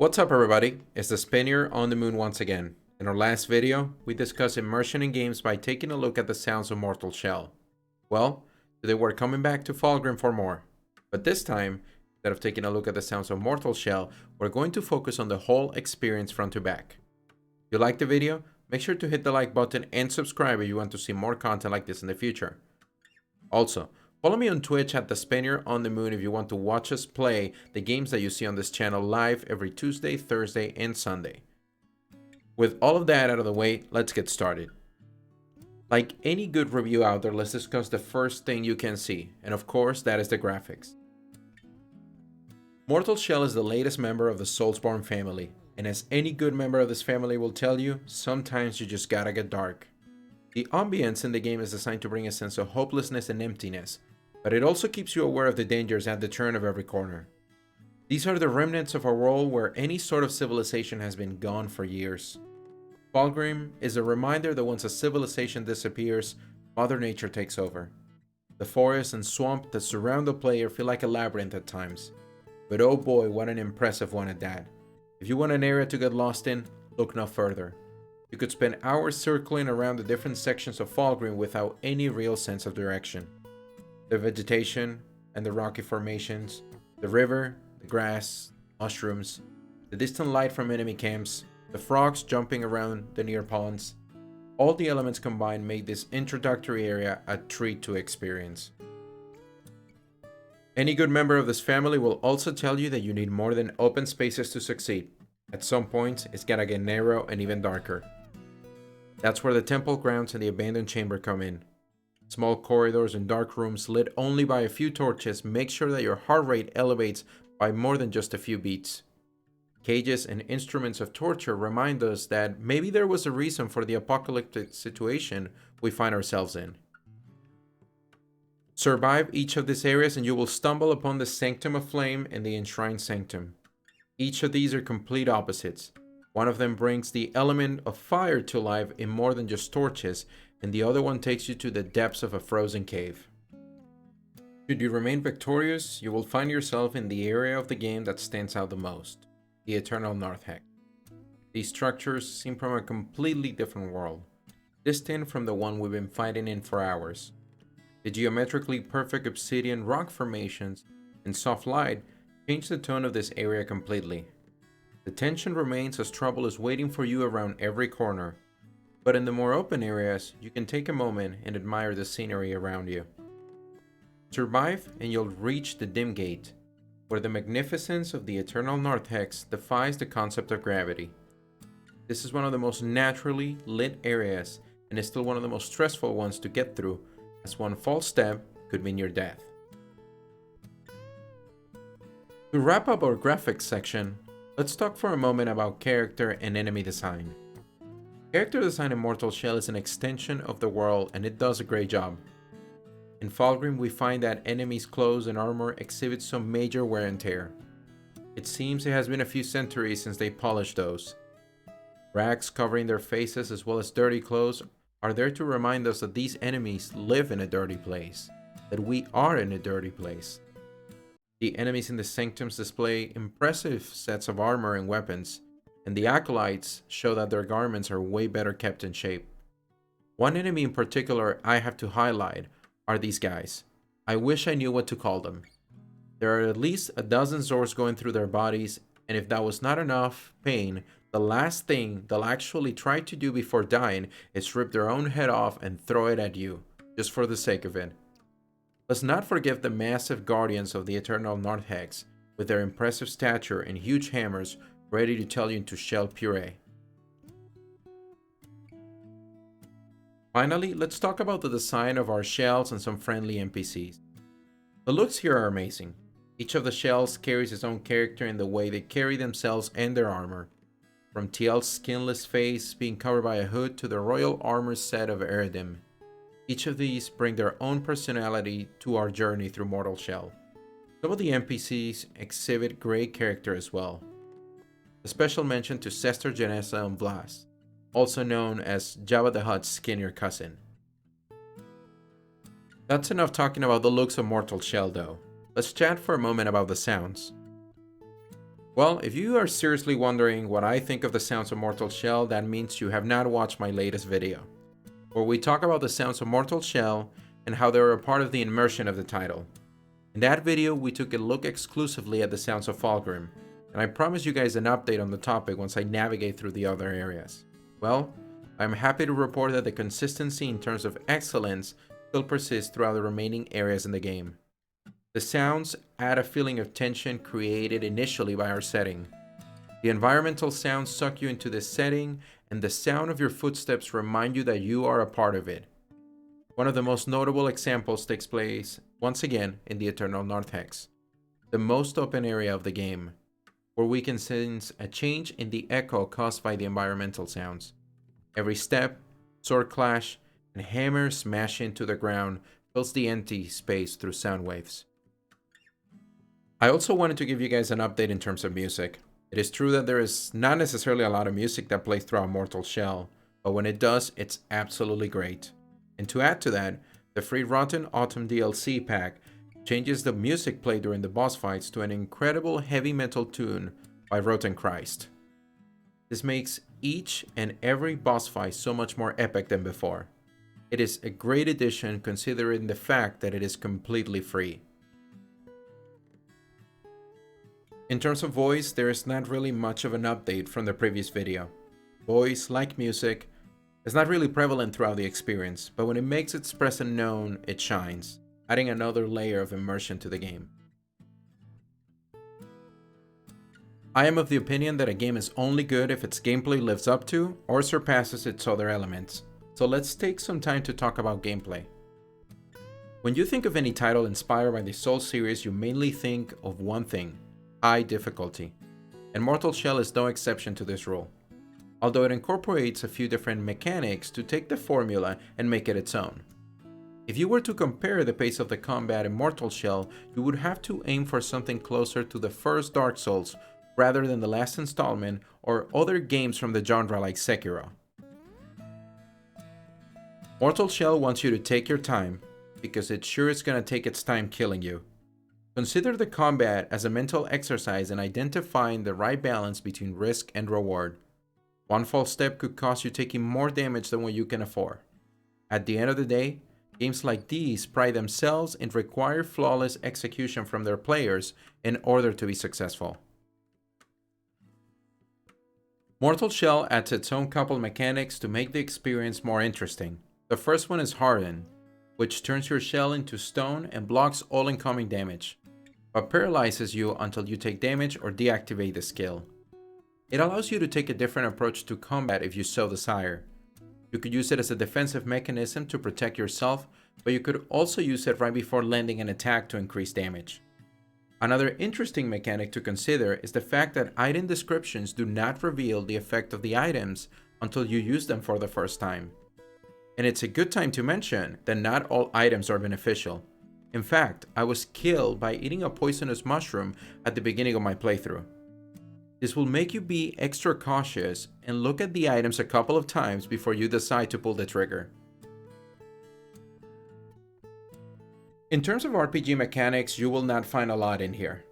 What's up everybody, it's the Spaniard on the moon once again. In our last video, we discussed immersion in games by taking a look at the sounds of Mortal Shell. Well, today we're coming back to Fallgrim for more. But this time, instead of taking a look at the sounds of Mortal Shell, we're going to focus on the whole experience front to back. If you liked the video, make sure to hit the like button and subscribe if you want to see more content like this in the future. Also, follow me on Twitch at the Spaniard on the Moon if you want to watch us play the games that you see on this channel live every Tuesday, Thursday, and Sunday. With all of that out of the way, let's get started. Like any good review out there, let's discuss the first thing you can see, and of course, that is the graphics. Mortal Shell is the latest member of the Soulsborne family, and as any good member of this family will tell you, sometimes you just gotta get dark. The ambience in the game is designed to bring a sense of hopelessness and emptiness, but it also keeps you aware of the dangers at the turn of every corner. These are the remnants of a world where any sort of civilization has been gone for years. Fallgrim is a reminder that once a civilization disappears, Mother Nature takes over. The forest and swamp that surround the player feel like a labyrinth at times, but oh boy, what an impressive one at that. If you want an area to get lost in, look no further. You could spend hours circling around the different sections of Fallgrim without any real sense of direction. The vegetation and the rocky formations, the river, the grass, mushrooms, the distant light from enemy camps, the frogs jumping around the near ponds, all the elements combined make this introductory area a treat to experience. Any good member of this family will also tell you that you need more than open spaces to succeed. At some points, it's gotta get narrow and even darker. That's where the temple grounds and the abandoned chamber come in. Small corridors and dark rooms lit only by a few torches make sure that your heart rate elevates by more than just a few beats. Cages and instruments of torture remind us that maybe there was a reason for the apocalyptic situation we find ourselves in. Survive each of these areas and you will stumble upon the Sanctum of Flame and the Enshrined Sanctum. Each of these are complete opposites. One of them brings the element of fire to life in more than just torches, and the other one takes you to the depths of a frozen cave. Should you remain victorious, you will find yourself in the area of the game that stands out the most, the Eternal North Hex. These structures seem from a completely different world, distant from the one we've been fighting in for hours. The geometrically perfect obsidian rock formations and soft light change the tone of this area completely. The tension remains as trouble is waiting for you around every corner, but in the more open areas, you can take a moment and admire the scenery around you. Survive and you'll reach the Dim Gate, where the magnificence of the Eternal North Hex defies the concept of gravity. This is one of the most naturally lit areas and is still one of the most stressful ones to get through, as one false step could mean your death. To wrap up our graphics section, let's talk for a moment about character and enemy design. Character design in Mortal Shell is an extension of the world and it does a great job. In Fallgrim we find that enemies' clothes and armor exhibit some major wear and tear. It seems it has been a few centuries since they polished those. Rags covering their faces as well as dirty clothes are there to remind us that these enemies live in a dirty place, that we are in a dirty place. The enemies in the sanctums display impressive sets of armor and weapons, and the acolytes show that their garments are way better kept in shape. One enemy in particular I have to highlight are these guys. I wish I knew what to call them. There are at least a dozen Zords going through their bodies, and if that was not enough pain, the last thing they'll actually try to do before dying is rip their own head off and throw it at you, just for the sake of it. Let's not forget the massive guardians of the Eternal North Hex, with their impressive stature and huge hammers ready to tell you into shell puree. Finally, let's talk about the design of our shells and some friendly NPCs. The looks here are amazing. Each of the shells carries its own character in the way they carry themselves and their armor. From TL's skinless face being covered by a hood to the royal armor set of Eridim. Each of these bring their own personality to our journey through Mortal Shell. Some of the NPCs exhibit great character as well. A special mention to Sester Janessa and Vlas, also known as Jabba the Hutt's skinnier cousin. That's enough talking about the looks of Mortal Shell though. Let's chat for a moment about the sounds. Well, if you are seriously wondering what I think of the sounds of Mortal Shell, that means you have not watched my latest video, where we talk about the sounds of Mortal Shell and how they are a part of the immersion of the title. In that video, we took a look exclusively at the sounds of Fallgrim, and I promise you guys an update on the topic once I navigate through the other areas. Well, I'm happy to report that the consistency in terms of excellence still persists throughout the remaining areas in the game. The sounds add a feeling of tension created initially by our setting. The environmental sounds suck you into this setting, and the sound of your footsteps remind you that you are a part of it. One of the most notable examples takes place, once again, in the Eternal North Hex, the most open area of the game, where we can sense a change in the echo caused by the environmental sounds. Every step, sword clash, and hammer smash into the ground fills the empty space through sound waves. I also wanted to give you guys an update in terms of music. It is true that there is not necessarily a lot of music that plays throughout Mortal Shell, but when it does, it's absolutely great. And to add to that, the free Rotten Autumn DLC pack changes the music played during the boss fights to an incredible heavy metal tune by Rotten Christ. This makes each and every boss fight so much more epic than before. It is a great addition considering the fact that it is completely free. In terms of voice, there is not really much of an update from the previous video. Voice, like music, is not really prevalent throughout the experience, but when it makes its presence known, it shines, adding another layer of immersion to the game. I am of the opinion that a game is only good if its gameplay lives up to or surpasses its other elements, so let's take some time to talk about gameplay. When you think of any title inspired by the Souls series, you mainly think of one thing: high difficulty, and Mortal Shell is no exception to this rule, although it incorporates a few different mechanics to take the formula and make it its own. If you were to compare the pace of the combat in Mortal Shell, you would have to aim for something closer to the first Dark Souls rather than the last installment or other games from the genre like Sekiro. Mortal Shell wants you to take your time, because it sure is gonna take its time killing you. Consider the combat as a mental exercise in identifying the right balance between risk and reward. One false step could cost you taking more damage than what you can afford. At the end of the day, games like these pride themselves and require flawless execution from their players in order to be successful. Mortal Shell adds its own couple mechanics to make the experience more interesting. The first one is Harden, which turns your shell into stone and blocks all incoming damage, but paralyzes you until you take damage or deactivate the skill. It allows you to take a different approach to combat if you so desire. You could use it as a defensive mechanism to protect yourself, but you could also use it right before landing an attack to increase damage. Another interesting mechanic to consider is the fact that item descriptions do not reveal the effect of the items until you use them for the first time. And it's a good time to mention that not all items are beneficial. In fact, I was killed by eating a poisonous mushroom at the beginning of my playthrough. This will make you be extra cautious and look at the items a couple of times before you decide to pull the trigger. In terms of RPG mechanics, you will not find a lot in here.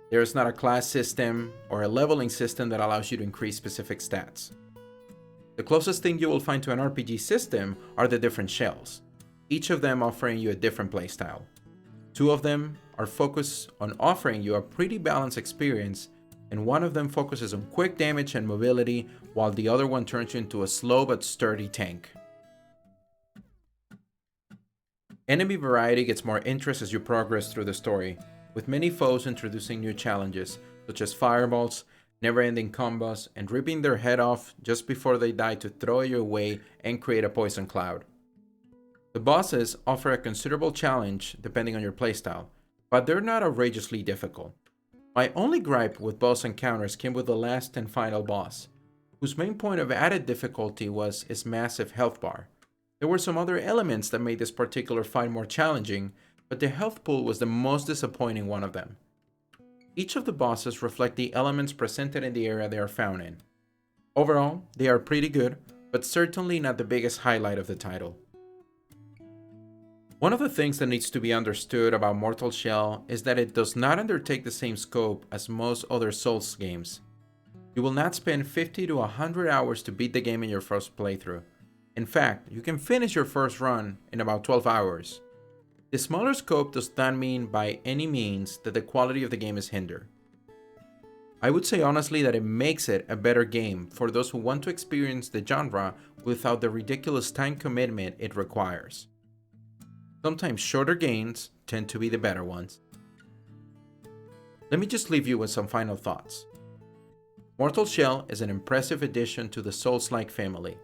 There is not a class system or a leveling system that allows you to increase specific stats. The closest thing you will find to an RPG system are the different shells, each of them offering you a different playstyle. Two of them are focused on offering you a pretty balanced experience, and one of them focuses on quick damage and mobility, while the other one turns you into a slow but sturdy tank. Enemy variety gets more interest as you progress through the story, with many foes introducing new challenges, such as fireballs, never-ending combos, and ripping their head off just before they die to throw you away and create a poison cloud. The bosses offer a considerable challenge depending on your playstyle, but they're not outrageously difficult. My only gripe with boss encounters came with the last and final boss, whose main point of added difficulty was his massive health bar. There were some other elements that made this particular fight more challenging, but the health pool was the most disappointing one of them. Each of the bosses reflect the elements presented in the area they are found in. Overall, they are pretty good, but certainly not the biggest highlight of the title. One of the things that needs to be understood about Mortal Shell is that it does not undertake the same scope as most other Souls games. You will not spend 50 to 100 hours to beat the game in your first playthrough. In fact, you can finish your first run in about 12 hours. The smaller scope does not mean by any means that the quality of the game is hindered. I would say honestly that it makes it a better game for those who want to experience the genre without the ridiculous time commitment it requires. Sometimes shorter games tend to be the better ones. Let me just leave you with some final thoughts. Mortal Shell is an impressive addition to the Souls-like family.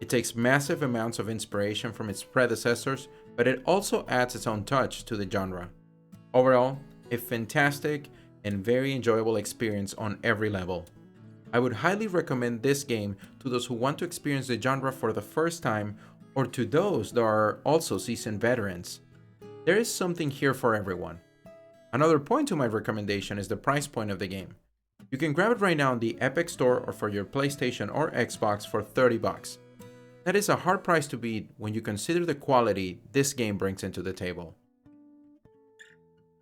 It takes massive amounts of inspiration from its predecessors, but it also adds its own touch to the genre. Overall, a fantastic and very enjoyable experience on every level. I would highly recommend this game to those who want to experience the genre for the first time or to those that are also seasoned veterans. There is something here for everyone. Another point to my recommendation is the price point of the game. You can grab it right now on the Epic Store or for your PlayStation or Xbox for $30. That is a hard price to beat when you consider the quality this game brings into the table.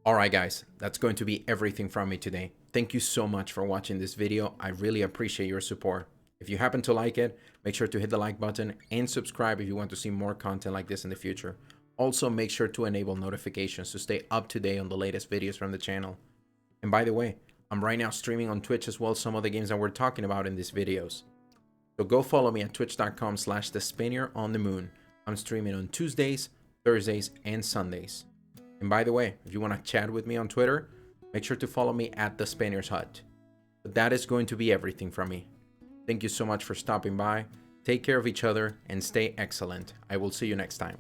Alright guys, that's going to be everything from me today. Thank you so much for watching this video. I really appreciate your support. If you happen to like it, make sure to hit the like button and subscribe if you want to see more content like this in the future. Also, make sure to enable notifications to stay up to date on the latest videos from the channel. And by the way, I'm right now streaming on Twitch as well some of the games that we're talking about in these videos. So go follow me at twitch.com/thespaniardonthemoon. I'm streaming on Tuesdays, Thursdays, and Sundays. And by the way, if you want to chat with me on Twitter, make sure to follow me at the Spaniard's Hut. But that is going to be everything from me. Thank you so much for stopping by. Take care of each other and stay excellent. I will see you next time.